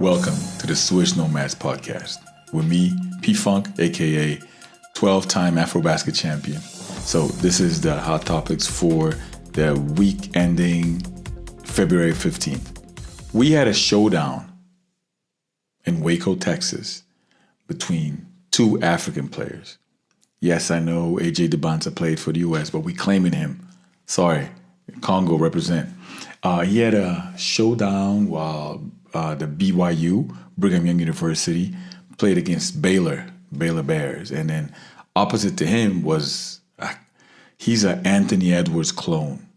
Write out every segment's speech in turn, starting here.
Welcome to the Swish Nomads podcast with me, P-Funk, aka 12-time Afrobasket champion. So this is the hot topics for the week ending February 15th. We had a showdown in Waco, Texas between two African players. Yes, I know AJ DeBanza played for the U.S., but we claiming him. Sorry, Congo represent. He had a showdown while the BYU, Brigham Young University, played against Baylor Bears. And then opposite to him was, he's an Anthony Edwards clone.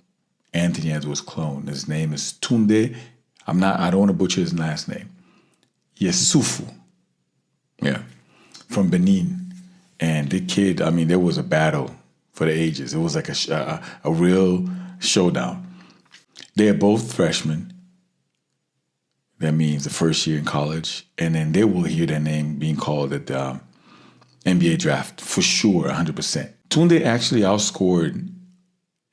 His name is Tunde. I don't want to butcher his last name. Yesufu. Yeah. From Benin. And the kid, there was a battle for the ages. It was like a real showdown. They are both freshmen. That means the first year in college. And then they will hear their name being called at the NBA draft for sure, 100%. Tunde actually outscored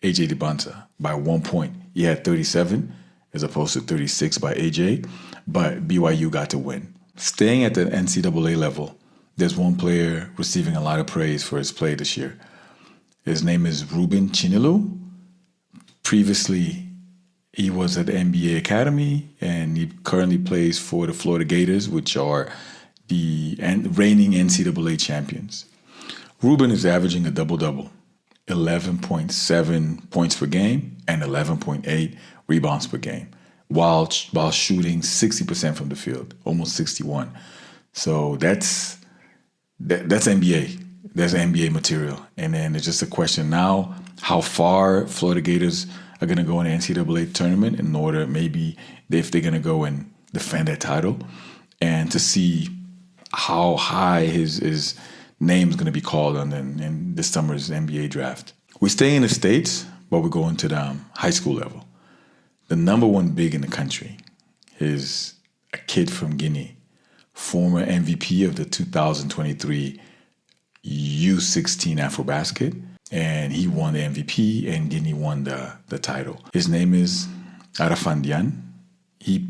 AJ DeBanza by 1 point. He had 37 as opposed to 36 by AJ, but BYU got to win. Staying at the NCAA level, there's one player receiving a lot of praise for his play this year. His name is Ruben Chinilu. Previously, he was at the NBA Academy, and he currently plays for the Florida Gators, which are the reigning NCAA champions. Ruben is averaging a double-double, 11.7 points per game and 11.8 rebounds per game, while shooting 60% from the field, almost 61. So that's NBA. That's NBA material. And then it's just a question now, how far Florida Gators are going to go in the NCAA tournament in order maybe if they're going to go and defend that title, and to see how high his name is going to be called in this summer's NBA draft. We stay in the States, but we're going to the high school level. The number one big in the country is a kid from Guinea, former MVP of the 2023 U16 Afrobasket. And he won the MVP, and Guinea won the title. His name is Arafandian. He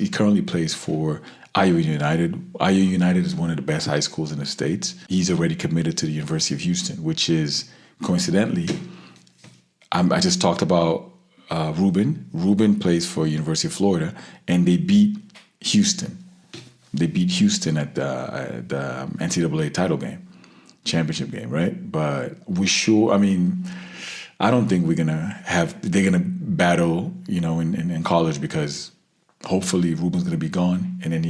currently plays for Iowa United. Iowa United is one of the best high schools in the States. He's already committed to the University of Houston, which is, coincidentally, I just talked about Ruben. Ruben plays for University of Florida, and they beat Houston. They beat Houston at the NCAA title game. Championship game, right? But I don't think they're gonna battle, in college, because hopefully Ruben's gonna be gone, and then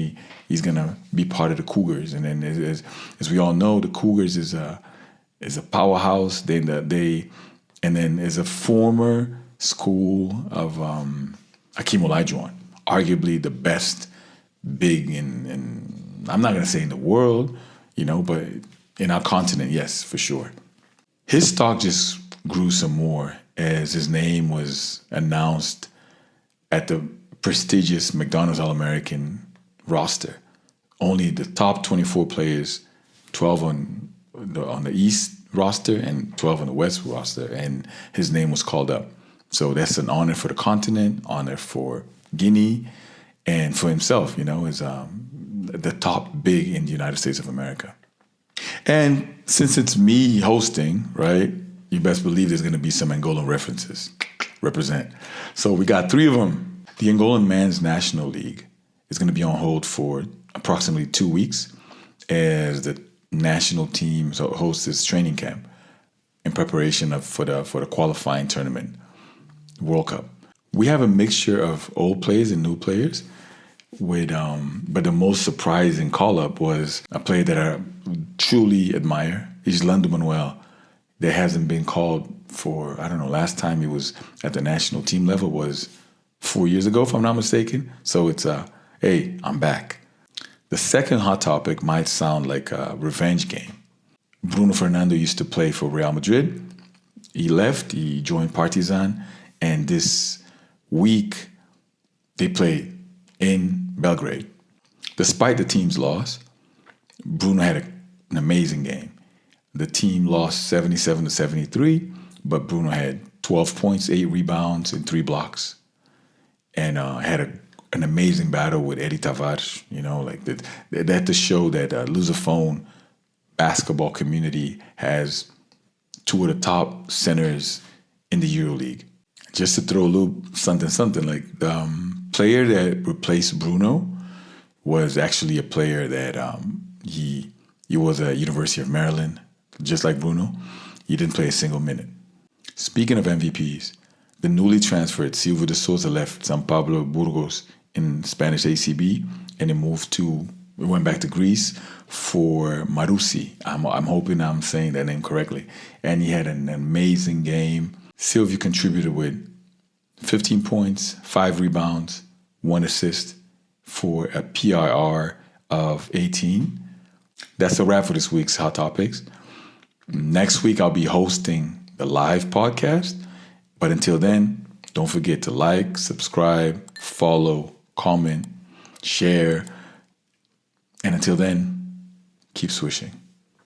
he's gonna be part of the Cougars. And then as we all know, the Cougars is a powerhouse. And then is a former school of Hakeem Olajuwon, arguably the best big in I'm not gonna say in the world, but in our continent, yes, for sure. His stock just grew some more as his name was announced at the prestigious McDonald's All-American roster. Only the top 24 players, 12 on the East roster and 12 on the West roster, and his name was called up. So that's an honor for the continent, honor for Guinea, and for himself, is the top big in the United States of America. And since it's me hosting, right, you best believe there's going to be some Angolan references. Represent. So we got 3 of them. The Angolan Men's National League is going to be on hold for approximately 2 weeks as the national team hosts this training camp in preparation for the qualifying tournament, World Cup. We have a mixture of old players and new players. But the most surprising call-up was a player that I truly admire. He's Lando Manuel. That hasn't been called for, last time he was at the national team level was 4 years ago, if I'm not mistaken. So it's hey, I'm back. The second hot topic might sound like a revenge game. Bruno Fernando used to play for Real Madrid. He left, he joined Partizan, and this week they played in Belgrade. Despite the team's loss, Bruno had an amazing game. The team lost 77-73, but Bruno had 12 points, 8 rebounds, and 3 blocks, and had an amazing battle with Eddie Tavares. Like that to show that Lusophone basketball community has two of the top centers in the EuroLeague. Just to throw a little something, like the player that replaced Bruno was actually a player that he was at University of Maryland, just like Bruno. He didn't play a single minute. Speaking of MVPs, the newly transferred Silva de Souza left São Pablo Burgos in Spanish ACB, and it went back to Greece for Marousi. I'm hoping I'm saying that name correctly. And he had an amazing game. Silva contributed with 15 points, 5 rebounds, 1 assist for a PRR of 18. That's a wrap for this week's Hot Topics. Next week, I'll be hosting the live podcast. But until then, don't forget to like, subscribe, follow, comment, share. And until then, keep swishing.